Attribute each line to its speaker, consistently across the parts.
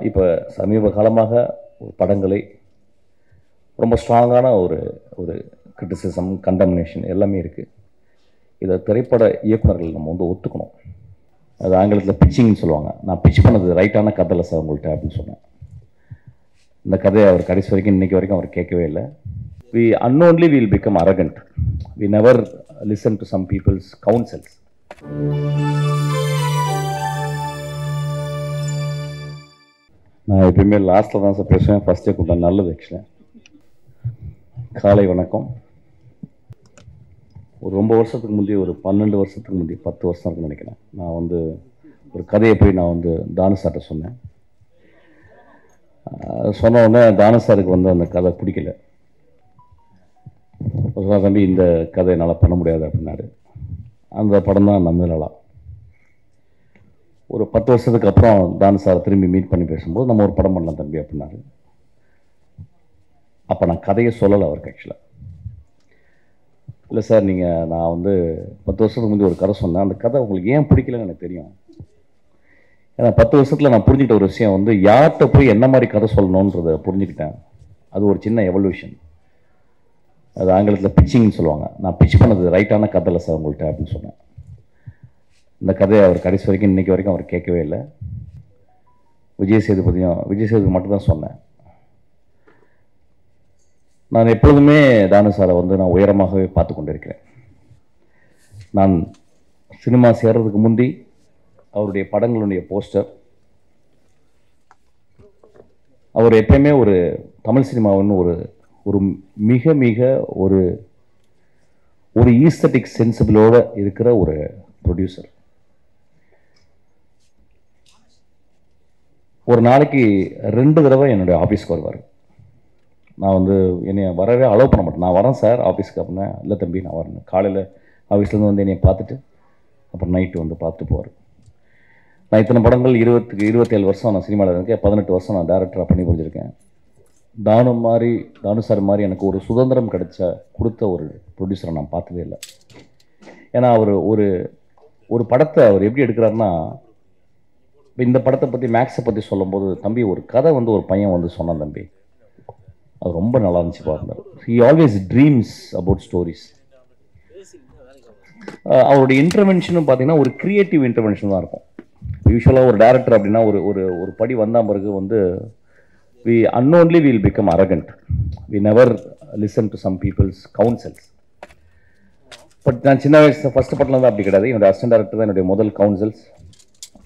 Speaker 1: இப்போ சமீப காலமாக ஒரு படங்களை ரொம்ப ஸ்ட்ராங்கான ஒரு ஒரு கிரிட்டிசிசம், கண்டம்னேஷன் எல்லாமே இருக்குது. இதை திரைப்பட இயக்குநர்கள் நம்ம வந்து ஒத்துக்கணும். அது ஆங்கிலத்தில் பிச்சிங்னு சொல்லுவாங்க. நான் பிச் பண்ணது ரைட்டான கதை இல்லை சார் உங்கள்கிட்ட அப்படின்னு சொன்னேன். இந்த கதையை அவர் கடைசி வரைக்கும் இன்றைக்கி வரைக்கும் அவர் கேட்கவே இல்லை. We unknowingly will become arrogant. We never listen to some people's counsels. நான் எப்பயுமே லாஸ்ட்டில் தான் சார் பேசுவேன், ஃபஸ்ட்டே கூட்டம் நல்லது. ஆக்சுவலாக காலை வணக்கம். ஒரு ரொம்ப வருஷத்துக்கு முந்தைய, ஒரு 12 வருஷத்துக்கு முந்தைய, 10 வருஷம் இருக்குன்னு நினைக்கிறேன், நான் வந்து ஒரு கதையை போய் நான் வந்து தானு சார்ட்ட சொன்னேன். சொன்ன உடனே தானு சாருக்கு வந்து அந்த கதை பிடிக்கல. தம்பி இந்த கதை என்னால் பண்ண முடியாது அப்படின்னாரு. அந்த படம் தான் நந்தலலா. ஒரு 10 வருஷத்துக்கு அப்புறம் தானு சார் திரும்பி மீட் பண்ணி பேசும்போது நம்ம ஒரு படம் பண்ணலாம் தம்பி அப்படின்னாரு. அப்போ நான் கதையை சொல்லலை அவருக்கு. ஆக்சுவலாக இல்லை சார், நான் வந்து 10 வருஷத்துக்கு முந்தைய ஒரு கதை சொன்னேன், அந்த கதை உங்களுக்கு ஏன் பிடிக்கலன்னு எனக்கு தெரியும். ஏன்னா 10 வருஷத்தில் நான் புரிஞ்சுக்கிட்ட ஒரு விஷயம் வந்து யார்கிட்ட போய் என்ன மாதிரி கதை சொல்லணுன்றதை புரிஞ்சுக்கிட்டேன். அது ஒரு சின்ன எவல்யூஷன். அது ஆங்கிலத்தில் பிச்சிங்னு சொல்லுவாங்க. நான் பிச் பண்ணது ரைட்டான கதை இல்லை சார் உங்கள்கிட்ட அப்படின்னு சொன்னேன். இந்த கதையை அவர் கடைசி வரைக்கும் இன்றைக்கி வரைக்கும் அவர் கேட்கவே இல்லை. விஜய் சேதுபதி மட்டும்தான் சொன்னேன். நான் எப்பொழுதுமே தானு சாரை வந்து நான் உயரமாகவே பார்த்து கொண்டிருக்கிறேன். நான் சினிமா சேர்றதுக்கு முந்தி அவருடைய படங்களுடைய போஸ்டர், அவர் எப்பயுமே ஒரு தமிழ் சினிமாவின் ஒரு மிக மிக ஒரு ஒரு ஈஸ்தட்டிக் சென்சிபிளோடு இருக்கிற ஒரு ப்ரொடியூசர். ஒரு நாளைக்கு 2 தடவை என்னுடைய ஆஃபீஸ்க்கு வருவார். நான் வந்து என்னை வரவே அலோவ் பண்ண மாட்டேன். நான் வரேன் சார் ஆஃபீஸ்க்கு அப்படின்னா, இல்லை தம்பி நான் வரேன். காலையில் ஆஃபீஸ்லேருந்து வந்து என்னை பார்த்துட்டு அப்புறம் நைட்டு வந்து பார்த்துட்டு போவார். நான் இத்தனை படங்கள் 27 வருஷம் நான் சினிமாவில் இருக்கேன். 18 வருஷம் நான் டேரக்டராக பண்ணி புரிஞ்சிருக்கேன். தானு சார் மாதிரி எனக்கு ஒரு சுதந்திரம் கொடுத்த ஒரு ப்ரொடியூசரை நான் பார்த்ததே இல்லை. ஏன்னா அவர் ஒரு படத்தை அவர் எப்படி எடுக்கிறாருன்னா, இந்த படத்தை பற்றி மேக்ஸை பற்றி சொல்லும்போது, தம்பி ஒரு கதை வந்து ஒரு பையன் வந்து சொன்னான் தம்பி, அது ரொம்ப நல்லா இருந்துச்சு பாருங்க. He always dreams about stories. அவருடைய இன்டர்வென்ஷனும் பார்த்தீங்கன்னா ஒரு கிரியேட்டிவ் இன்டர்வென்ஷன் தான் இருக்கும். யூஸ்வலாக ஒரு டேரக்டர் அப்படின்னா ஒரு படி வந்தால் பிறகு வந்து we unknowingly will become arrogant. We never listen to some people's counsels. But நான் சின்ன வயசு ஃபஸ்ட்டு படத்தில் தான் அப்படி கிடையாது. என்னுடைய அசிஸ்டன்ட் டேரக்டர் தான் என்னுடைய முதல் கவுன்சில்ஸ்,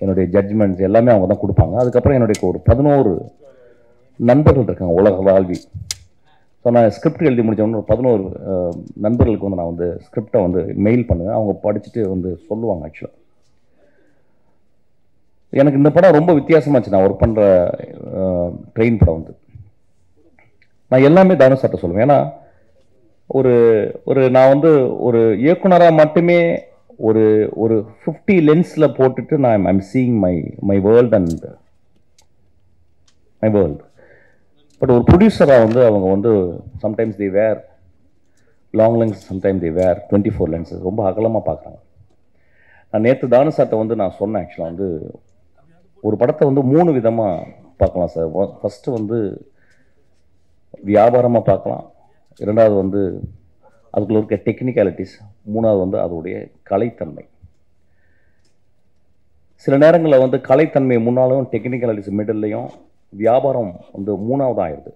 Speaker 1: என்னுடைய ஜட்ஜ்மெண்ட்ஸ் எல்லாமே அவங்க தான் கொடுப்பாங்க. அதுக்கப்புறம் என்னுடைய ஒரு 11 நண்பர்கள் இருக்காங்க உலக வாழ்வி. ஸோ நான் ஸ்கிரிப்ட் எழுதி முடித்தவொன்னு ஒரு 11 நண்பர்களுக்கு வந்து நான் வந்து ஸ்கிரிப்டை வந்து மெயில் பண்ணுவேன். அவங்க படிச்சுட்டு வந்து சொல்லுவாங்க. ஆக்சுவலாக எனக்கு இந்த படம் ரொம்ப வித்தியாசமாச்சு. நான் ஒர்க் பண்ணுற ட்ரெயின் படம் வந்து நான் எல்லாமே தானு சார்ட்ட சொல்லுவேன். ஏன்னா நான் வந்து ஒரு இயக்குனராக மட்டுமே ஒரு 50 லென்ஸில் போட்டுட்டு நான் I'm seeing my world and my world. But ஒரு ப்ரொடியூசராக வந்து அவங்க வந்து sometimes they wear long lens, sometimes they wear 24 lenses. ரொம்ப அகலமாக பார்க்குறாங்க. நான் நேற்று தானு சார்ட்ட வந்து நான் சொன்னேன். ஆக்சுவலாக வந்து ஒரு படத்தை வந்து 3 விதமாக பார்க்கலாம் சார். ஃபஸ்ட்டு வந்து வியாபாரமாக பார்க்கலாம், 2வது வந்து அதுக்குள்ள இருக்க டெக்னிக்காலிட்டிஸ், 3வது வந்து அதோடைய கலைத்தன்மை. சில நேரங்களில் வந்து கலைத்தன்மை முன்னாலும் டெக்னிக்காலிட்டிஸ் மிடில்லையும், வியாபாரம் வந்து 3வது ஆயிடுது.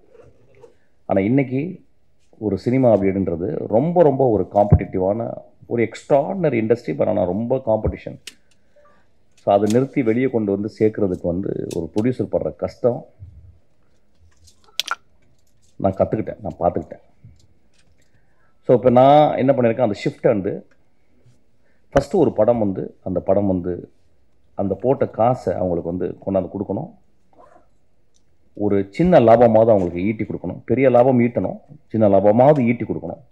Speaker 1: ஆனால் இன்றைக்கி ஒரு சினிமா அப்படின்றது ரொம்ப ரொம்ப ஒரு காம்படிட்டிவான ஒரு எக்ஸ்ட்ராடினரி இண்டஸ்ட்ரி. பட் ஆனால் ரொம்ப காம்படிஷன். ஸோ அதை நிறுத்தி வெளியே கொண்டு வந்து சேர்க்குறதுக்கு வந்து ஒரு ப்ரொடியூசர் படுற கஷ்டம் நான் கற்றுக்கிட்டேன், நான் பார்த்துக்கிட்டேன். ஸோ இப்போ நான் என்ன பண்ணியிருக்கேன், அந்த ஷிஃப்ட்டை வந்து ஃபஸ்ட்டு ஒரு படம் வந்து அந்த படம் வந்து அந்த போட்ட காசை அவங்களுக்கு வந்து கொண்டாந்து கொடுக்கணும். ஒரு சின்ன லாபமாவது அவங்களுக்கு ஈட்டி கொடுக்கணும். பெரிய லாபம் ஈட்டணும், சின்ன லாபமாவது ஈட்டி கொடுக்கணும்.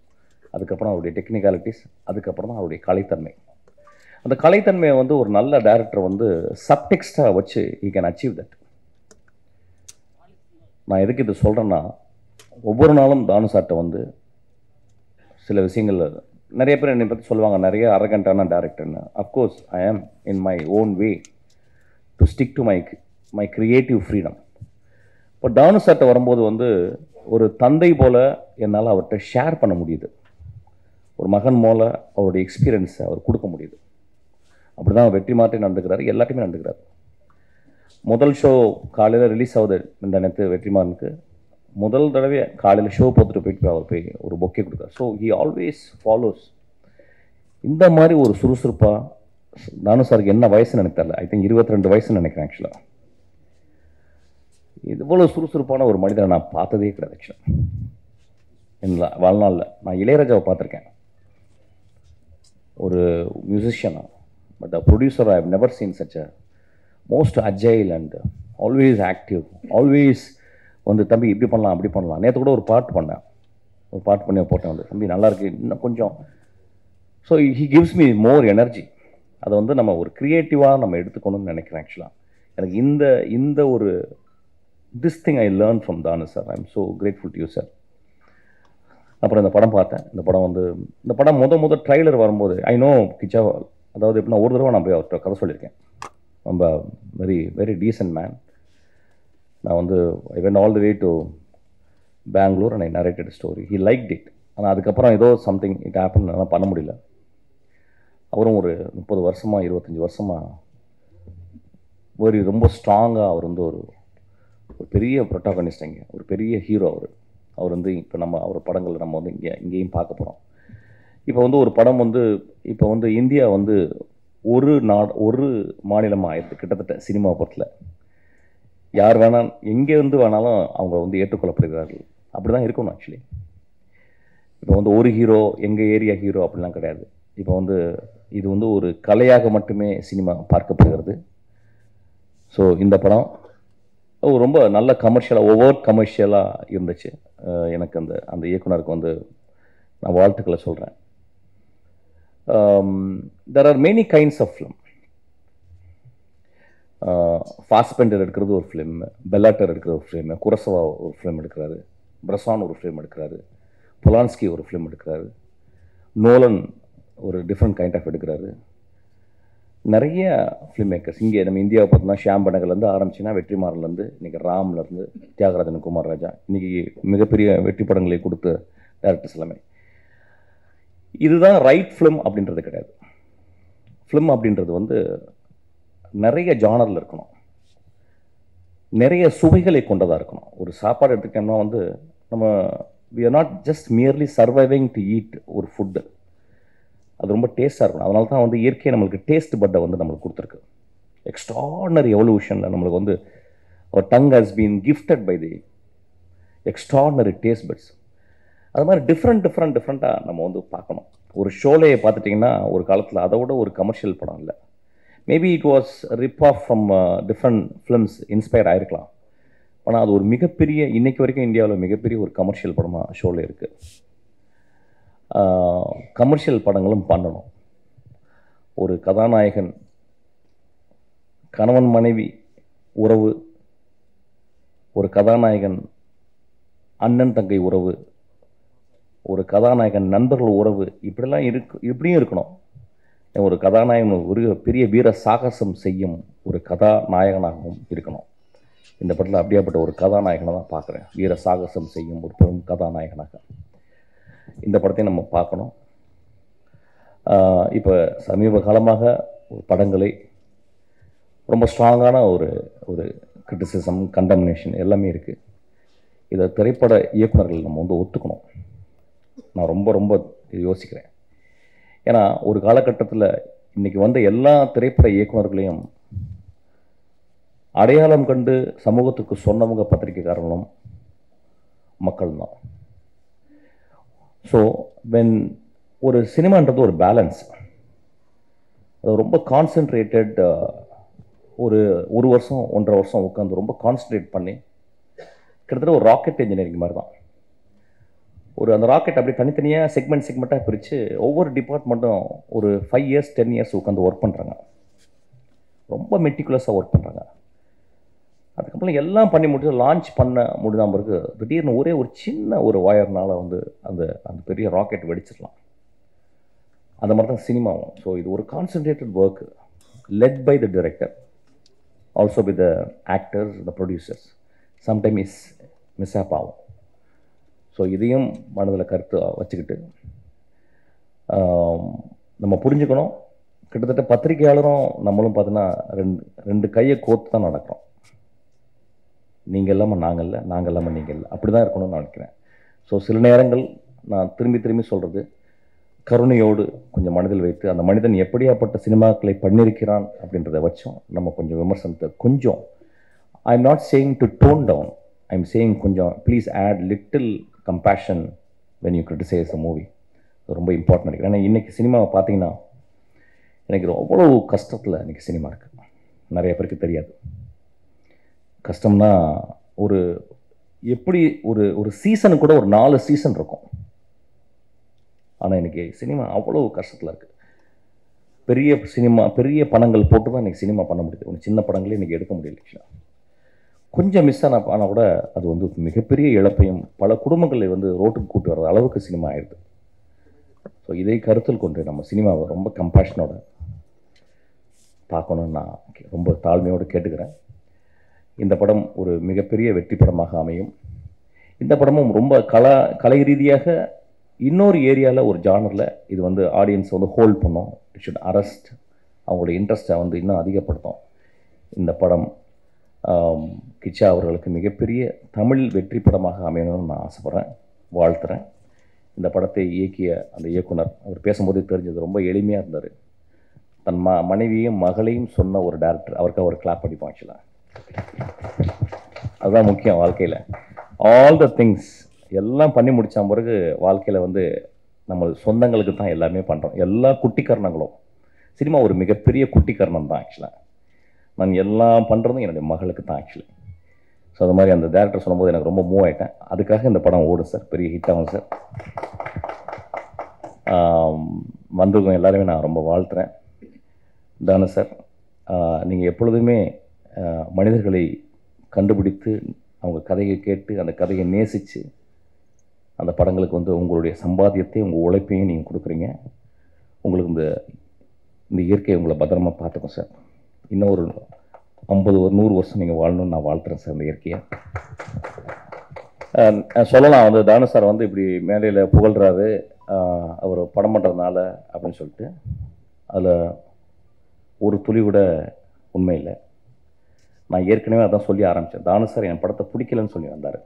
Speaker 1: அதுக்கப்புறம் அவருடைய டெக்னிக்காலிட்டிஸ், அதுக்கப்புறம் தான் அவருடைய கலைத்தன்மை. அந்த கலைத்தன்மையை வந்து ஒரு நல்ல டைரக்டர் வந்து சப்டெக்ஸ்டாக வச்சு ஈ கேன் அச்சீவ் தட். நான் எதுக்கு இது சொல்கிறேன்னா, ஒவ்வொரு நாளும் தானு சார்ட்ட வந்து சில விஷயங்கள் நிறைய பேர் என்னை பற்றி சொல்லுவாங்க, நிறைய அரகண்டான டேரக்டர்னு. அஃப்கோர்ஸ் ஐ ஆம் in my own way to stick to my creative freedom. இப்போ டானு சார்ட்ட வரும்போது வந்து ஒரு தந்தை போல் என்னால் அவர்கிட்ட ஷேர் பண்ண முடியுது. ஒரு மகன் போல் அவருடைய எக்ஸ்பீரியன்ஸை அவர் கொடுக்க முடியுது. அப்படி தான் வெற்றி மாற்றி நடந்துக்கிறாரு, எல்லாத்தையுமே நடந்துக்கிறாரு. முதல் ஷோ காலையில் ரிலீஸ் ஆகுது இந்த நேரத்து வெற்றிமாறனுக்கு. முதல் தடவை காலையில் ஷோ பார்த்துட்டு போயிட்டு அவர் போய் ஒரு பொக்கே கொடுத்தார். So he always follows. இந்த மாதிரி ஒரு சுறுசுறுப்பாக நானும் சாருக்கு என்ன வயசுன்னு எனக்கு தெரியல, ஐ திங்க் 22 வயசுன்னு நினைக்கிறேன். ஆக்சுவலாக இவ்வளோ சுறுசுறுப்பான ஒரு மனிதனை நான் பார்த்ததே கிடையாது. ஆக்சுவலாக என்ன வாழ்நாளில் நான் இளையராஜாவை பார்த்துருக்கேன், ஒரு மியூசிஷியனாக. But a producer I have never seen such a most agile and always active. Always வந்து தம்பி இப்படி பண்ணலாம் அப்படி பண்ணலாம். நேற்று கூட ஒரு பாட்டு பண்ணி போட்டேன் வந்து, தம்பி நல்லாயிருக்கு இன்னும் கொஞ்சம். So he gives me more energy. அதை வந்து நம்ம ஒரு க்ரியேட்டிவாக நம்ம எடுத்துக்கணும்னு நினைக்கிறேன். ஆக்சுவலாக எனக்கு இந்த ஒரு this thing I learn from Thanu sir. I am so grateful to you sir. அப்புறம் இந்த படம் பார்த்தேன். இந்த படம் முத ட்ரைலர் வரும்போது ஐ நோ கிச்சா, அதாவது எப்படின்னா ஒரு தடவை நான் போய் அவர்கிட்ட கதை சொல்லியிருக்கேன். ரொம்ப வெரி வெரி டீசன்ட் மேன். நான் வந்து I went all the way to Bangalore and I narrated story. He liked it. ஆனால் அதுக்கப்புறம் ஏதோ சம்திங் இட் ஹேப்பன், அதெல்லாம் பண்ண முடியல. அவரும் ஒரு 30 வருஷமாக 25 வருஷமாக ஒரு ரொம்ப ஸ்ட்ராங்காக அவர் வந்து ஒரு பெரிய ப்ரொட்டாகனிஸ்ட், இங்கே ஒரு பெரிய ஹீரோ அவர் வந்து இப்போ நம்ம அவர் படங்கள் நம்ம வந்து இங்கேயும் பார்க்க போகிறோம். இப்போ வந்து ஒரு படம் வந்து இப்போ வந்து இந்தியா வந்து ஒரு மாநிலமாக ஆயிடுது கிட்டத்தட்ட சினிமா பொறுத்தில். யார் வேணால் எங்கேருந்து வேணாலும் அவங்க வந்து ஏற்றுக்கொள்ளப்படுகிறார்கள். அப்படி தான் இருக்கணும். ஆக்சுவலி இப்போ வந்து ஒரு ஹீரோ எங்கள் ஏரியா ஹீரோ அப்படிலாம் கிடையாது. இப்போ வந்து இது வந்து ஒரு கலையாக மட்டுமே சினிமா பார்க்கப்படுகிறது. ஸோ இந்த படம் ரொம்ப நல்ல கமர்ஷியலாக இருந்துச்சு. எனக்கு அந்த இயக்குனருக்கு வந்து நான் வாழ்த்துக்களை சொல்கிறேன். There are many kinds of film. Fassbinder எடுக்கிறது ஒரு ஃபிலிம், பெல்லாட்டர் எடுக்கிற ஒரு ஃபிலிம், குரசவா ஒரு ஃபிலிம் எடுக்கிறாரு, பிரசான் ஒரு ஃபிலிம் எடுக்கிறாரு, பொலான்ஸ்கி ஒரு ஃபிலிம் எடுக்கிறாரு, நோலன் ஒரு டிஃப்ரெண்ட் கைண்ட் ஆஃப் எடுக்கிறாரு. நிறைய ஃபிலிம் மேக்கர்ஸ் இங்கே நம்ம இந்தியாவை பார்த்தோம்னா ஷியாம் பெனகல்லேருந்து ஆரம்பிச்சுன்னா வெற்றிமாறன்லேருந்து இன்றைக்கி ராம்லேருந்து தியாகராஜன், குமார் ராஜா, இன்றைக்கி மிகப்பெரிய வெற்றி படங்களை கொடுத்த டேரக்டர்ஸ் எல்லாமே. இதுதான் ரைட் ஃபிலிம் அப்படின்றது கிடையாது. ஃபிலிம் அப்படின்றது வந்து நிறைய ஜானரில் இருக்கணும், நிறைய சுவைகளை கொண்டதாக இருக்கணும். ஒரு சாப்பாடு எடுத்துக்கிட்டோம்னா வந்து நம்ம we are not just merely surviving to eat ஒரு ஃபுட்டு. அது ரொம்ப டேஸ்ட்டாக இருக்கணும். அதனால தான் வந்து இயற்கையை நம்மளுக்கு டேஸ்ட் பட்டை வந்து நம்மளுக்கு கொடுத்துருக்கு. எக்ஸ்ட்ராடனரி எவல்யூஷனில் நம்மளுக்கு வந்து our tongue has been gifted by the extraordinary taste buds. அது மாதிரி டிஃப்ரெண்ட்டாக நம்ம வந்து பார்க்கணும். ஒரு ஷோலையை பார்த்துட்டிங்கன்னா ஒரு காலத்தில் அதை விட ஒரு கமர்ஷியல் படம் இல்லை. Maybe it was rip off from different films inspire ஆகிருக்கலாம். ஆனால் அது ஒரு மிகப்பெரிய, இன்றைக்கு வரைக்கும் இந்தியாவில் மிகப்பெரிய ஒரு கமர்ஷியல் படமாக ஷோவில் இருக்குது. கமர்ஷியல் படங்களும் பண்ணணும். ஒரு கதாநாயகன் கணவன் மனைவி உறவு, ஒரு கதாநாயகன் அண்ணன் தங்கை உறவு, ஒரு கதாநாயகன் நண்பர்கள் உறவு, இப்படியும் இருக்கணும். ஒரு கதாநாயகன் ஒரு பெரிய வீர சாகசம் செய்யும் ஒரு கதாநாயகனாகவும் இருக்கணும். இந்த படத்தில் அப்படியாப்பட்ட ஒரு கதாநாயகனை தான் பார்க்குறேன். வீர சாகசம் செய்யும் ஒரு பெரும் கதாநாயகனாக இந்த படத்தையும் நம்ம பார்க்கணும். இப்போ சமீப காலமாக ஒரு படங்களை ரொம்ப ஸ்ட்ராங்கான ஒரு கிரிட்டிசிசம், கண்டம்னேஷன் எல்லாமே இருக்குது. இதை திரைப்பட இயக்குநர்கள் நம்ம வந்து ஒத்துக்கணும். நான் ரொம்ப யோசிக்கிறேன். ஏன்னா ஒரு காலகட்டத்தில் இன்றைக்கி வந்த எல்லா திரைப்பட இயக்குநர்களையும் அடையாளம் கண்டு சமூகத்துக்கு சொன்னவங்க பத்திரிகைக்காரர்களும் மக்கள் தான். ஸோ வென் ஒரு சினிமான்றது ஒரு பேலன்ஸ், அது ரொம்ப கான்சென்ட்ரேட்டட், ஒரு வருஷம் 1.5 வருஷம் உட்காந்து ரொம்ப கான்சன்ட்ரேட் பண்ணி கிட்டத்தட்ட ஒரு ராக்கெட் இன்ஜினியரிங் மாதிரி தான். அந்த ராக்கெட் அப்படி தனித்தனியாக செக்மெண்ட்டாக பிரித்து ஒவ்வொரு டிபார்ட்மெண்ட்டும் ஒரு 5 இயர்ஸ் 10 இயர்ஸ் உட்காந்து ஒர்க் பண்ணுறாங்க. ரொம்ப மெட்டிகுலஸாக ஒர்க் பண்ணுறாங்க. அதுக்கப்புறம் எல்லாம் பண்ணி முடிச்சு லான்ச் பண்ண முடியாம பிறகு திடீர்னு ஒரு சின்ன ஒயர்னால வந்து அந்த பெரிய ராக்கெட் வெடிச்சிடலாம். அந்த மாதிரி தான் சினிமாவும். ஸோ இது ஒரு concentrated work led by the director. Also with the actors, the producers. Sometime mishap ஆகும். ஸோ இதையும் மனதில் கருத்து வச்சுக்கிட்டு நம்ம புரிஞ்சுக்கணும். கிட்டத்தட்ட பத்திரிகையாளரும் நம்மளும் பார்த்தீங்கன்னா ரெண்டு கையை கோத்து தான் நடக்கிறோம். நீங்கள் இல்லாமல் நாங்கள் இல்லை, நாங்கள் இல்லாமல் நீங்கள் இல்லை, அப்படி தான் இருக்கணும்னு நான் நினைக்கிறேன். ஸோ சில நேரங்கள் நான் திரும்பி சொல்கிறது, கருணையோடு கொஞ்சம் மனதில் வைத்து அந்த மனிதன் எப்படியாப்பட்ட சினிமாக்களை பண்ணியிருக்கிறான் அப்படின்றத வச்சோம் நம்ம கொஞ்சம் விமர்சனத்தை கொஞ்சம், I am not saying to tone down, I am saying கொஞ்சம் please add little compassion when you criticise a movie. ரொம்ப இம்பார்ட்டன்ட் நினைக்கிறேன். ஏன்னா இன்றைக்கி சினிமாவை பார்த்தீங்கன்னா எனக்கு அவ்வளோ கஷ்டத்தில் இன்றைக்கி சினிமா இருக்குது. நிறைய பேருக்கு தெரியாது. கஷ்டம்னா ஒரு எப்படி ஒரு சீசனு கூட ஒரு 4 சீசன் இருக்கும். ஆனால் இன்றைக்கி சினிமா அவ்வளோ கஷ்டத்தில் இருக்குது. பெரிய பணங்கள் போட்டு தான் இன்றைக்கி சினிமா பண்ண முடியுது. ஒரு சின்ன படங்களே இன்றைக்கி எடுக்க முடியல. கொஞ்சம் மிஸ் ஆனால் கூட அது வந்து மிகப்பெரிய இழப்பையும் பல குடும்பங்களை வந்து ரோட்டுக்கு கூட்டு வர்ற அளவுக்கு சினிமா ஆயிடுது. ஸோ இதை கருத்தில் கொண்டு நம்ம சினிமாவை ரொம்ப கம்பேஷனோட பார்க்கணுன்னு நான் ரொம்ப தாழ்மையோடு கேட்டுக்கிறேன். இந்த படம் ஒரு மிகப்பெரிய வெற்றி படமாக அமையும். இந்த படமும் ரொம்ப கலை ரீதியாக இன்னொரு ஏரியாவில் ஒரு ஜானரில் இது வந்து ஆடியன்ஸ் வந்து ஹோல்ட் பண்ணும். இட் ஷுட் அரெஸ்ட், அவங்களோட இன்ட்ரெஸ்ட்டை வந்து இன்னும் அதிகப்படுத்தும். இந்த படம் கிச்சா அவர்களுக்கு மிகப்பெரிய தமிழ் வெற்றி படமாக அமையணும்னு நான் ஆசைப்பட்றேன், வாழ்த்துறேன். இந்த படத்தை இயக்கிய அந்த இயக்குனர், அவர் பேசும்போதே தெரிஞ்சது, ரொம்ப எளிமையாக இருந்தார். தன் மனைவியையும் மகளையும் சொன்ன ஒரு டேரக்டர், அவருக்கு அவர் கிளாப் பண்ணிப்போம். ஆக்சுவலாக அதுதான் முக்கியம் வாழ்க்கையில். ஆல் த திங்ஸ் எல்லாம் பண்ணி முடித்த பிறகு வாழ்க்கையில் வந்து நம்ம சொந்தங்களுக்கு தான் எல்லாமே பண்ணுறோம். எல்லா குட்டிக்கரணங்களும் சினிமா ஒரு மிகப்பெரிய குட்டிக்கரணம் தான். ஆக்சுவலாக நான் எல்லாம் பண்ணுறதும் என்னுடைய மகளுக்கு தான் ஆக்சுவலி. ஸோ அது மாதிரி அந்த டேரக்டர் சொல்லும்போது எனக்கு ரொம்ப மூவ் ஆகிட்டேன். அதுக்காக இந்த படம் ஓடும் சார், பெரிய ஹிட் ஆகும் சார். வந்திருக்கோம் எல்லாருமே நான் ரொம்ப வாழ்த்துறேன். தானு சார், நீங்கள் எப்பொழுதுமே மனிதர்களை கண்டுபிடித்து அவங்க கதையை கேட்டு அந்த கதையை நேசித்து அந்த படங்களுக்கு வந்து உங்களுடைய சம்பாத்தியத்தையும் உங்கள் உழைப்பையும் நீங்கள் கொடுக்குறீங்க. உங்களுக்கு இந்த இயற்கையை உங்களை பத்திரமாக பார்த்துக்கும் சார். இன்னும் ஒரு 50-100 வருஷம் நீங்கள் வாழணும்னு நான் வாழ்த்துறேன் சார். இந்த இயற்கையை சொல்லலாம் வந்து தானு சார் வந்து இப்படி மேலையில் புகழ்கிறாரு அவர் படம் பண்ணுறதுனால அப்படின்னு சொல்லிட்டு, அதில் ஒரு துளி கூட உண்மை இல்லை. நான் ஏற்கனவே அதான் சொல்லி ஆரம்பித்தேன். தானு சார் என் படத்தை பிடிக்கலன்னு சொல்லி வந்தார்.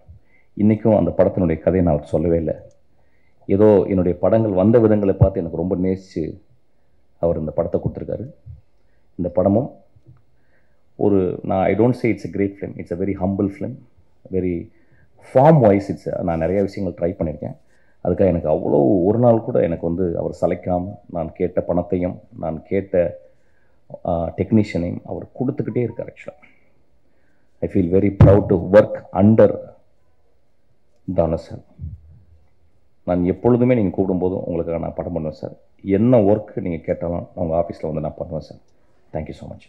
Speaker 1: இன்றைக்கும் அந்த படத்தினுடைய கதையை நான் அவர் சொல்லவே இல்லை. ஏதோ என்னுடைய படங்கள் வந்த விதங்களை பார்த்து எனக்கு ரொம்ப நேசித்து அவர் இந்த படத்தை கொடுத்துருக்காரு. இந்த படமும் நான் I don't say it's a great film, it's a very humble film, very form wise நான் நிறையா விஷயங்கள் ட்ரை பண்ணியிருக்கேன். அதுக்காக எனக்கு அவ்வளோ ஒரு நாள் கூட எனக்கு வந்து அவர் சளைக்காமல் நான் கேட்ட பணத்தையும் நான் கேட்ட டெக்னீஷியனையும் அவர் கொடுத்துக்கிட்டே இருக்கார். ஆக்சுவலாக I feel very proud to work under Thanu sir. நான் எப்பொழுதுமே நீங்கள் கூப்பிடும்போதும் உங்களுக்காக நான் படம் பண்ணுவேன் சார். என்ன ஒர்க் நீங்கள் கேட்டாலும் உங்கள் ஆஃபீஸில் வந்து நான் பண்ணுவேன் சார். Thank you so much.